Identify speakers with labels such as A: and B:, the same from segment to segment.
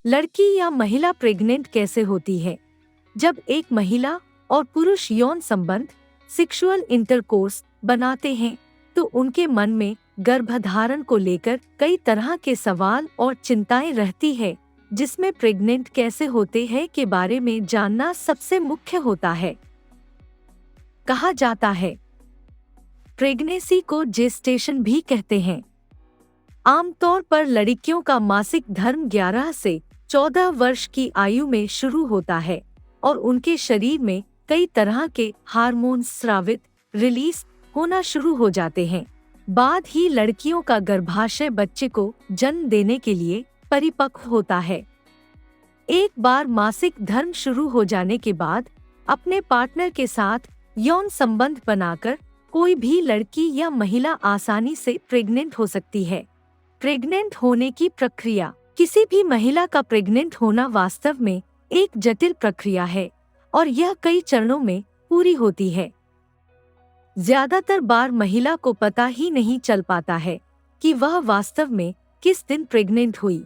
A: लड़की या महिला प्रेग्नेंट कैसे होती है? जब एक महिला और पुरुष यौन संबंध सेक्सुअल इंटरकोर्स बनाते हैं तो उनके मन में गर्भधारण को लेकर कई तरह के सवाल और चिंताएं रहती है, जिसमें प्रेग्नेंट कैसे होते हैं के बारे में जानना सबसे मुख्य होता है। कहा जाता है प्रेगनेंसी को जेस्टेशन भी कहते हैं। आमतौर पर लड़कियों का मासिक धर्म 11 से 14 वर्ष की आयु में शुरू होता है और उनके शरीर में कई तरह के हार्मोन स्रावित रिलीज होना शुरू हो जाते हैं। बाद ही लड़कियों का गर्भाशय बच्चे को जन्म देने के लिए परिपक्व होता है। एक बार मासिक धर्म शुरू हो जाने के बाद अपने पार्टनर के साथ यौन संबंध बनाकर कोई भी लड़की या महिला आसानी से प्रेग्नेंट हो सकती है। प्रेग्नेंट होने की प्रक्रिया। किसी भी महिला का प्रेग्नेंट होना वास्तव में एक जटिल प्रक्रिया है और यह कई चरणों में पूरी होती है। ज्यादातर बार महिला को पता ही नहीं चल पाता है कि वह वास्तव में किस दिन प्रेग्नेंट हुई,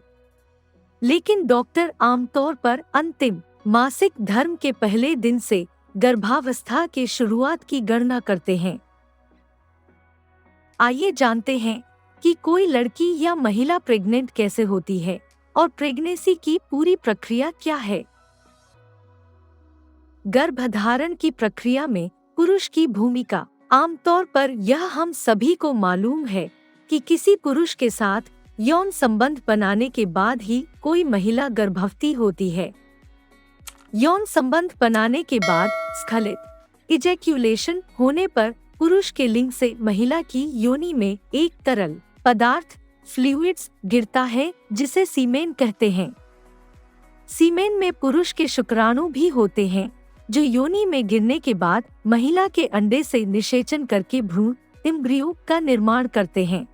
A: लेकिन डॉक्टर आमतौर पर अंतिम मासिक धर्म के पहले दिन से गर्भावस्था के शुरुआत की गणना करते हैं। आइए जानते हैं कि कोई लड़की या महिला प्रेग्नेंट कैसे होती है और प्रेगनेंसी की पूरी प्रक्रिया क्या है। गर्भधारण की प्रक्रिया में पुरुष की भूमिका। आमतौर पर यह हम सभी को मालूम है कि किसी पुरुष के साथ यौन संबंध बनाने के बाद ही कोई महिला गर्भवती होती है। यौन संबंध बनाने के बाद स्खलित इजैक्यूलेशन होने पर पुरुष के लिंग से महिला की योनि में एक तरल पदार्थ फ्लूइड्स गिरता है, जिसे सीमेन कहते हैं। सीमेन में पुरुष के शुक्राणु भी होते हैं जो योनि में गिरने के बाद महिला के अंडे से निषेचन करके भ्रूण एम्ब्रियो का निर्माण करते हैं।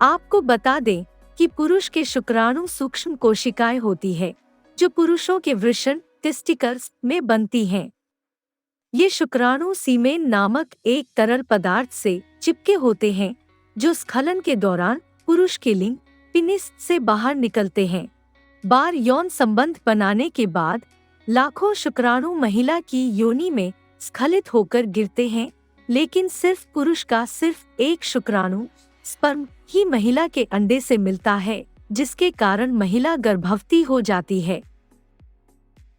A: आपको बता दें कि पुरुष के शुक्राणु सूक्ष्म कोशिकाएं होती है जो पुरुषों के वृषण टेस्टिकल्स में बनती हैं। ये शुक्राणु सीमेन नामक एक तरल पदार्थ से चिपके होते हैं जो स्खलन के दौरान पुरुष के लिंग पेनिस से बाहर निकलते हैं। बार यौन संबंध बनाने के बाद लाखों शुक्राणु महिला की योनि में स्खलित होकर गिरते हैं, लेकिन सिर्फ पुरुष का सिर्फ एक शुक्राणु स्पर्म ही महिला के अंडे से मिलता है, जिसके कारण महिला गर्भवती हो जाती है।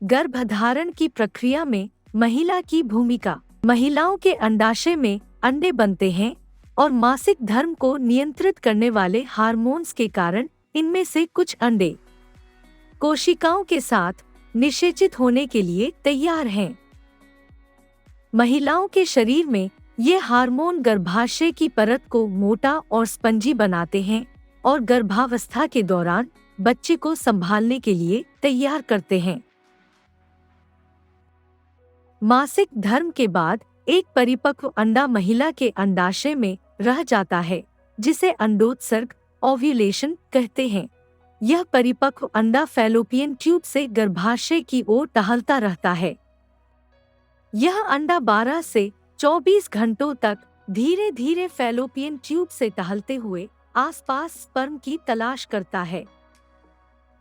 A: गर्भधारण की प्रक्रिया में महिला की भूमिका। महिलाओं के अंडाशय में अंडे बनते हैं और मासिक धर्म को नियंत्रित करने वाले हार्मोन्स के कारण इनमें से कुछ अंडे कोशिकाओं के साथ निषेचित होने के लिए तैयार हैं। महिलाओं के शरीर में ये हार्मोन गर्भाशय की परत को मोटा और स्पंजी बनाते हैं और गर्भावस्था के दौरान बच्चे को संभालने के लिए तैयार करते हैं। मासिक धर्म के बाद एक परिपक्व अंडा महिला के अंडाशय में रह जाता है, जिसे अंडोत्सर्ग ओव्यूलेशन कहते हैं। यह परिपक्व अंडा फैलोपियन ट्यूब से गर्भाशय की ओर टहलता रहता है। यह अंडा 12 से 24 घंटों तक धीरे धीरे फैलोपियन ट्यूब से टहलते हुए आसपास स्पर्म की तलाश करता है।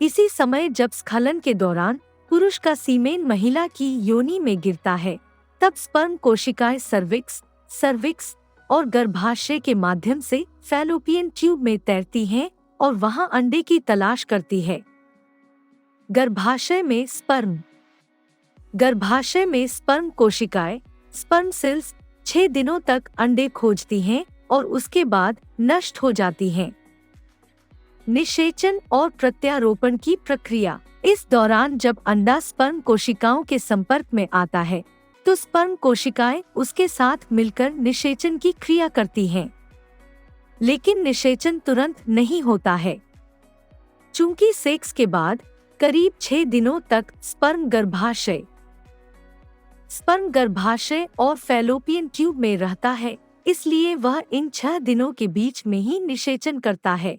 A: इसी समय जब स्खलन के दौरान पुरुष का सीमेन महिला की योनि में गिरता है, तब स्पर्म कोशिकाएं सर्विक्स और गर्भाशय के माध्यम से फैलोपियन ट्यूब में तैरती हैं और वहां अंडे की तलाश करती है। गर्भाशय में स्पर्म कोशिकाएं स्पर्म सेल्स 6 दिनों तक अंडे खोजती हैं और उसके बाद नष्ट हो जाती हैं। निषेचन और प्रत्यारोपण की प्रक्रिया। इस दौरान जब अंडा स्पर्म कोशिकाओं के संपर्क में आता है तो स्पर्म कोशिकाएं उसके साथ मिलकर निषेचन की क्रिया करती हैं, लेकिन निषेचन तुरंत नहीं होता है। चूंकि सेक्स के बाद करीब 6 दिनों तक स्पर्म गर्भाशय और फैलोपियन ट्यूब में रहता है, इसलिए वह इन 6 दिनों के बीच में ही निषेचन करता है।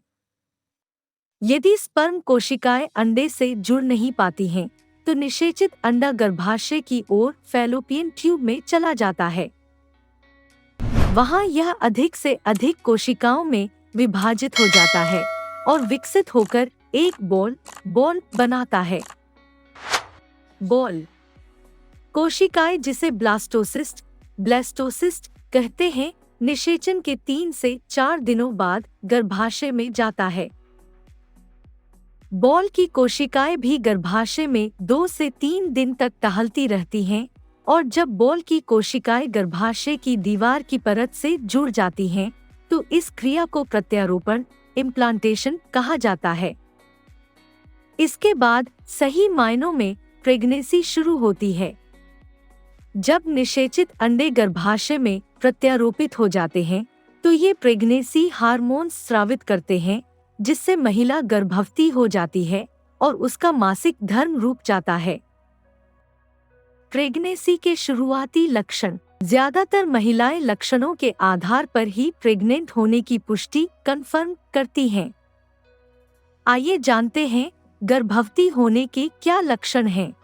A: यदि स्पर्म कोशिकाएं अंडे से जुड़ नहीं पाती हैं, तो निषेचित अंडा गर्भाशय की ओर फैलोपियन ट्यूब में चला जाता है। वहां यह अधिक से अधिक कोशिकाओं में विभाजित हो जाता है और विकसित होकर एक बॉल बनाता है। बॉल कोशिकाएं, जिसे ब्लास्टोसिस्ट कहते हैं, निषेचन के 3 से 4 दिनों बाद गर्भाशय में जाता है। बॉल की कोशिकाएं भी गर्भाशय में 2 से 3 दिन तक टहलती रहती हैं, और जब बॉल की कोशिकाएं गर्भाशय की दीवार की परत से जुड़ जाती हैं, तो इस क्रिया को प्रत्यारोपण इम्प्लांटेशन कहा जाता है। इसके बाद सही मायनों में प्रेगनेंसी शुरू होती है। जब निषेचित अंडे गर्भाशय में प्रत्यारोपित हो जाते हैं, तो ये प्रेगनेंसी हार्मोन्स स्रावित करते हैं, जिससे महिला गर्भवती हो जाती है और उसका मासिक धर्म रुक जाता है। प्रेगनेंसी के शुरुआती लक्षण। ज्यादातर महिलाएं लक्षणों के आधार पर ही प्रेग्नेंट होने की पुष्टि कंफर्म करती हैं। आइए जानते हैं गर्भवती होने के क्या लक्षण हैं।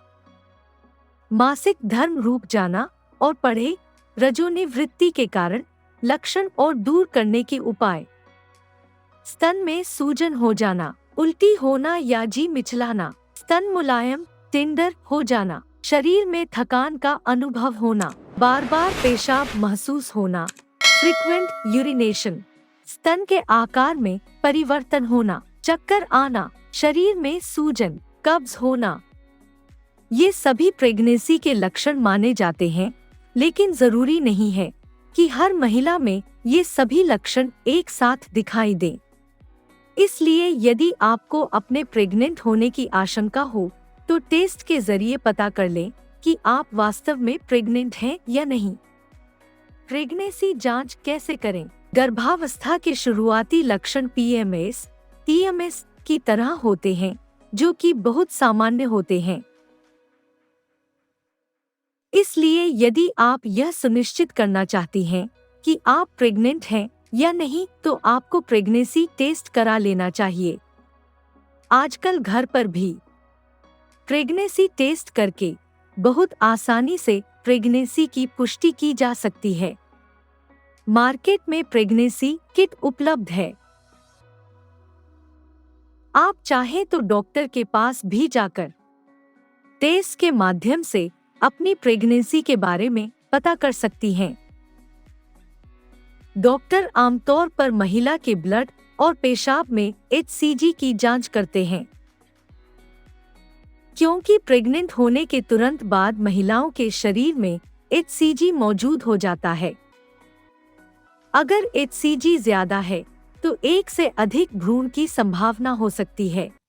A: मासिक धर्म रुक जाना और पढ़े रजोनिवृत्ति के कारण लक्षण और दूर करने के उपाय। स्तन में सूजन हो जाना, उल्टी होना या जी मिचलाना, स्तन मुलायम टेंडर हो जाना, शरीर में थकान का अनुभव होना, बार बार पेशाब महसूस होना, फ्रीक्वेंट यूरिनेशन, स्तन के आकार में परिवर्तन होना, चक्कर आना, शरीर में सूजन, कब्ज होना। ये सभी प्रेगनेंसी के लक्षण माने जाते हैं, लेकिन जरूरी नहीं है कि हर महिला में ये सभी लक्षण एक साथ दिखाई दें। इसलिए यदि आपको अपने प्रेग्नेंट होने की आशंका हो, तो टेस्ट के जरिए पता कर लें कि आप वास्तव में प्रेग्नेंट हैं या नहीं। प्रेगनेंसी जांच कैसे करें? गर्भावस्था के शुरुआती लक्षण PMS की तरह होते हैं, जो कि बहुत सामान्य होते हैं। इसलिए यदि आप यह सुनिश्चित करना चाहती हैं कि आप प्रेग्नेंट हैं या नहीं, तो आपको प्रेगनेंसी टेस्ट करा लेना चाहिए। आजकल घर पर भी प्रेगनेंसी टेस्ट करके बहुत आसानी से प्रेगनेंसी की पुष्टि की जा सकती है। मार्केट में प्रेगनेंसी किट उपलब्ध है। आप चाहें तो डॉक्टर के पास भी जाकर टेस्ट के माध्यम से अपनी प्रेगनेंसी के बारे में पता कर सकती हैं। डॉक्टर आमतौर पर महिला के ब्लड और पेशाब में HCG की जांच करते हैं, क्योंकि प्रेग्नेंट होने के तुरंत बाद महिलाओं के शरीर में HCG मौजूद हो जाता है। अगर HCG ज्यादा है, तो एक से अधिक भ्रूण की संभावना हो सकती है।